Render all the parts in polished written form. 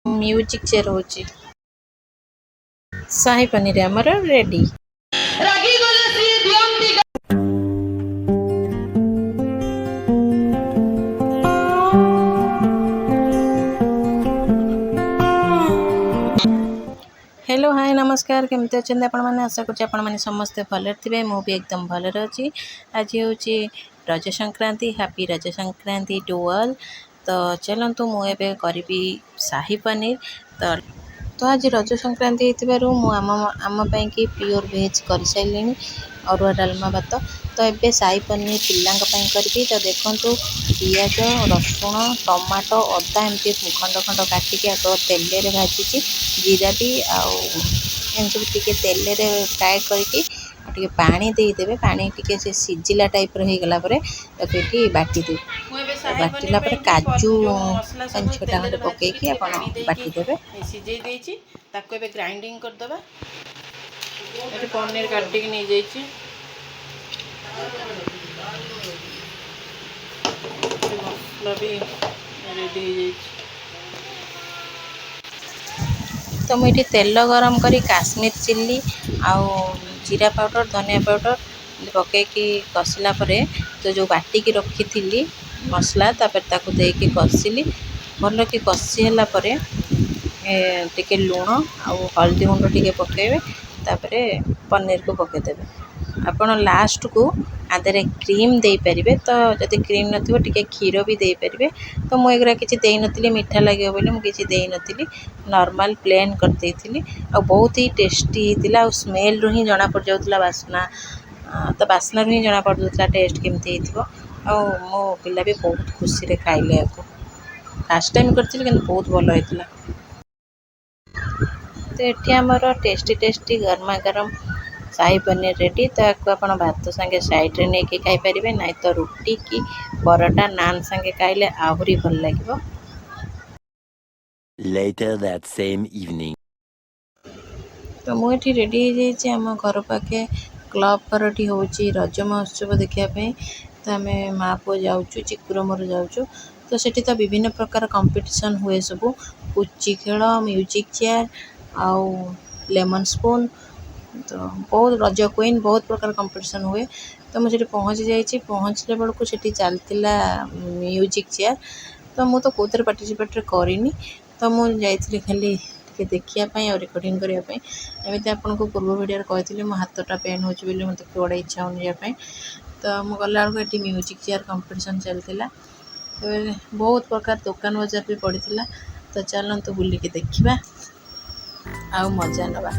Music chair होची शाही पनीर हमर ready. Hello hi नमस्कार केमती अच्छा आपण मैंने आशा कर समस्ते भलर थे मु भी एकदम भलर अच्छी। आज हूँ रज संक्रांति हैप्पी रज संक्रांति टू ऑल। तो चलतु मुझे करी शाही पनीर। तो आज रज संक्रांति आम की प्योर भेज कर सारे अरुआ डालमा भात। तो ये शाही पनीर पिलांई करी। तो देखो पियाज रसुण टमाटो अदा एमती खंड खंड काटिकी आग तेल भाजी जीरा भी आमती तेल फ्राए करके पानी देदेवे। पानी टी से सिझिला टाइप रहीगला ये बाटीदेवे। बाटिला काजू 5-6टा खंडे पकईकी आप बाटीदेवे। सिझे ग्राइंडिंग करदे। पनीर काटिक नहीं जाइए मसला भी रेडी हो। तो मुझे तेल गरम करी काश्मीर चिल्ली आउ जीरा पाउडर धनिया पाउडर पकईकी कषिला तो जो बाटिकी रखी थी मसला तापर देकी कषिली भल कि कषिला टिके लुण आउ हल्दी गुंड टिके पकेबे। तापर पनीर को पकईदेवे। आपण लास्ट को आधे क्रीम दे पारे। तो जब क्रीम नथिबो टिके क्षीर भी दे पारे। तो मुझे किसी दे नी मीठा लगे बोली मुझे दे नी नॉर्मल प्लेन कर देती। आ बहुत ही टेस्टी होता। स्मेल रू ही जना पड़ जाऊला बास्ना। तो बास्ना रू ही जना पड़ जाता टेस्ट केमती हो। मो पिला भी बहुत खुशी रे खाइले। आपको फास्ट टाइम करती बहुत भल होता। तो ये आमर टेस्टी टेस्टी गरमा गरम शाही पनीर रेडी। तो आपको आप भात सांगे साइड रे नहीं खाईपारे ना तो रुटी की परोटा नान सांगे खाइले आहरी भल लगे। Later that same evening. तो मुझे रेडी हो जाइए आम घर पाखे क्लब पर हूँ रज महोत्सव देखापी। तो आम माँ पुओ जाऊँ चिकुर मोर जाऊँ। तो सेठी तो विभिन्न प्रकार कंपटीशन हुए सब पुची खेल म्यूजिक चेयर आउ लेमन स्पून। तो बहुत रज क्वीन बहुत प्रकार कंपटीशन हुए। तो मुझे पहुँच जाइए पहुँचले बेलू से चलता म्यूजिक चेयर। तो मुझे तो कौन पार्टिसिपेट करी। तो मुझे खाली देखापी और रिकॉर्डिंग करने एमती आपन को पूर्व वीडियो कही मो हाथटा पेन हो मत बड़ा इच्छा हो जाए। तो मुझे गला बेलू ये म्यूजिक चेयर कंपटीशन चलता। बहुत प्रकार दुकान बजार भी पड़ा। तो चलतु बुलिकी देखा आ मजा नवा।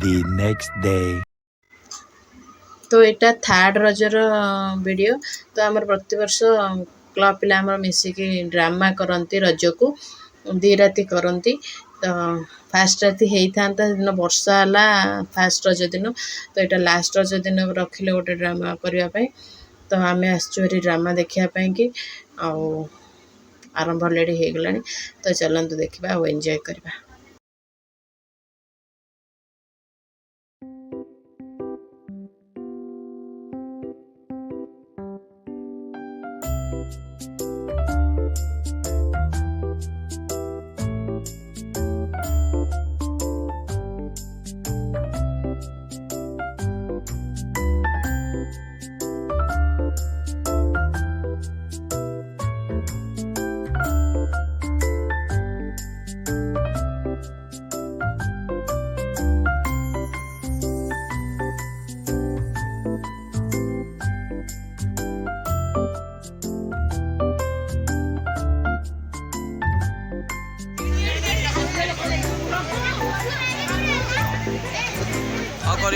The next day. तो यहाँ थर्ड रजर वीडियो तो आम प्रतिवर्ष क्लब पिला मिसिकी ड्रामा करती रज को 2 राति करती तो फास्ट राति होता दिन वर्षा है फास्ट रज दिन तो यहाँ लास्ट रज दिन रखिले गोटे ड्रामा करने तो आम आसरी ड्रामा देखापी कि आरंभ अलरेडी हो गला तो चलतु देखा और एंजॉय करवा।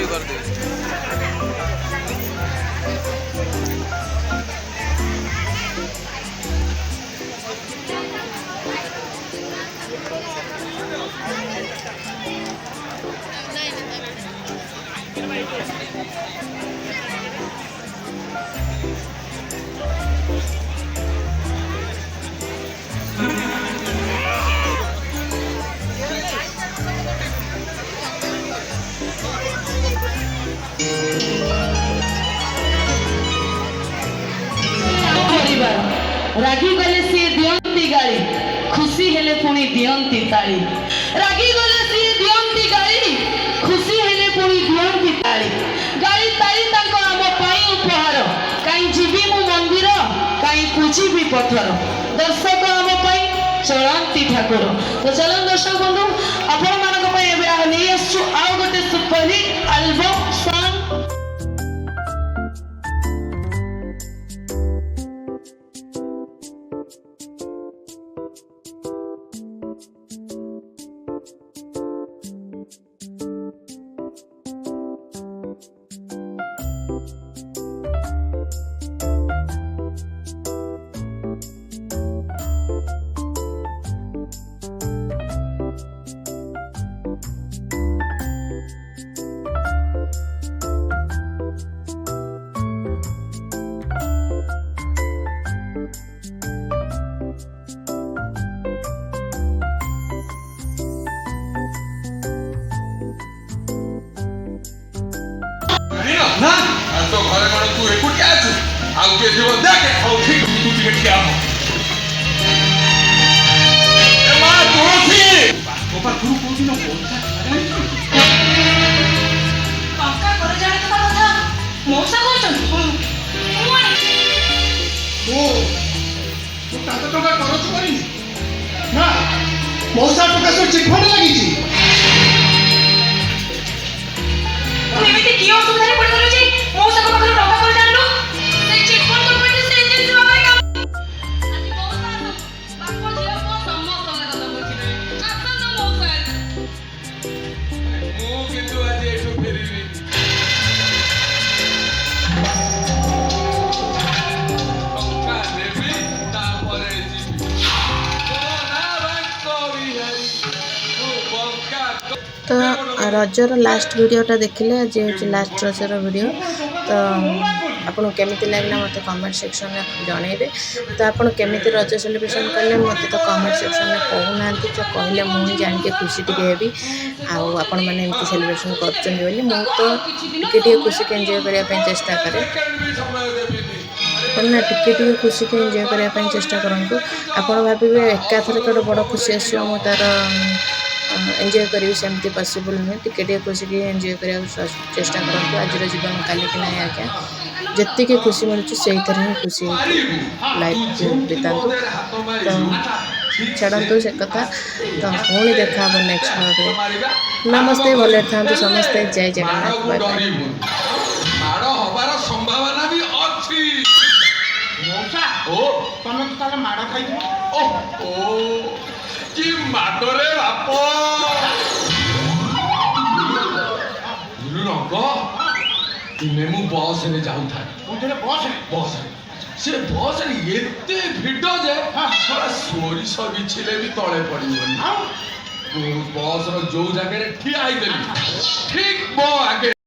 कर दे रागी गले सी दियंती गाली खुशी हेले पुणी दियंती ताली रागी गले सी दियंती गाली खुशी हेले पुणी दियंती ताली गाली ताली ताको आम पाई उपहार काई जीवी मु मंदिर काई पूजी भी पत्थर दर्शक आम पाई चलंती ठाकुर तो चलन दर्शक बंधु आपण मानक पाई एबे आ नै आसु आउ गोटे सुपरहिट एल्बम सॉन्ग ना तो घरे मन तू एकुटिया अछु आउ के जीव देखे खाउ ठीक तू टिके ठिया हो ए मा तुलसी ओपा तू को दिन बोलता काका कर जाने का कथा मौसा कहछन तो ताता टका खरच करी ना मौसा टका तो चिटफंड लागी छी एमिति की असुविधा रे पड़ गलो जे मौसा को पकड़ टका कर जानो से चिटफंड करबे से जे जवाब काम आज मौसा बाप जिया को सम्मत कला कथा बोलछिले आसन न मौसा मो किंतु आज एठो फेरिबी टका देबी ता परे जीबी तो ना बात बिहारी तू बंका तो रजर लास्ट वीडियोटा देखिले आज हूँ लास्ट रजर वीडियो तो आपको केमी लगे मत कमेंट सेक्शन में जनइबे तो आपड़ केमी रज सेलिब्रेशन कले मत तो कमेंट सेक्शन में कहूना जो कहले मुझे जानिके खुशी टी हेबी आपण मैंने एमती सेलिब्रेशन कर तो टे खुशी के एंजॉय करने चेष्टा करे ना टे खुशी के एंजॉय करने चेष्टा करूँ आपड़ भावे एकाथर गोटे बड़ खुशी आसो मु तार एंजॉय करी सेमती पॉसिबल नुहे टे खुशी की एंजॉय करने चेष्टा करूँ आज जीवन काली कि ना आज्ञा जितकी खुशी मिलूँ से ही खुशी लाइफ बितातु तो छाड़ू से कथा तो पुणी देखा नेक्स्ट ब्लॉग नमस्ते भले था समस्ते जय जगन्नाथ बाय बाय माड़ हबार संभावना भी अछि मौसा ओ तमे तो ताले माड़ खाइ ओ कि माडरे बाप ଆଗ ଦିନେ ମୁଁ ବସରେ ଯାଉଥାଏ କୋଉଥିରେ ବସରେ ବସରେ ସେ ବସରେ ଏତେ ଭିଡ଼ ଯେ ଶଳା ସୋରିଷ ବିଛିଲେ ବି ତଳେ ପଡ଼ିବନି ଆଉ ମୁଁ ବସର ଯୋଉ ଜାଗାରେ ଠିଆ ହେଇଦେଲି ଠିକ୍ ମୋ ଆଗେ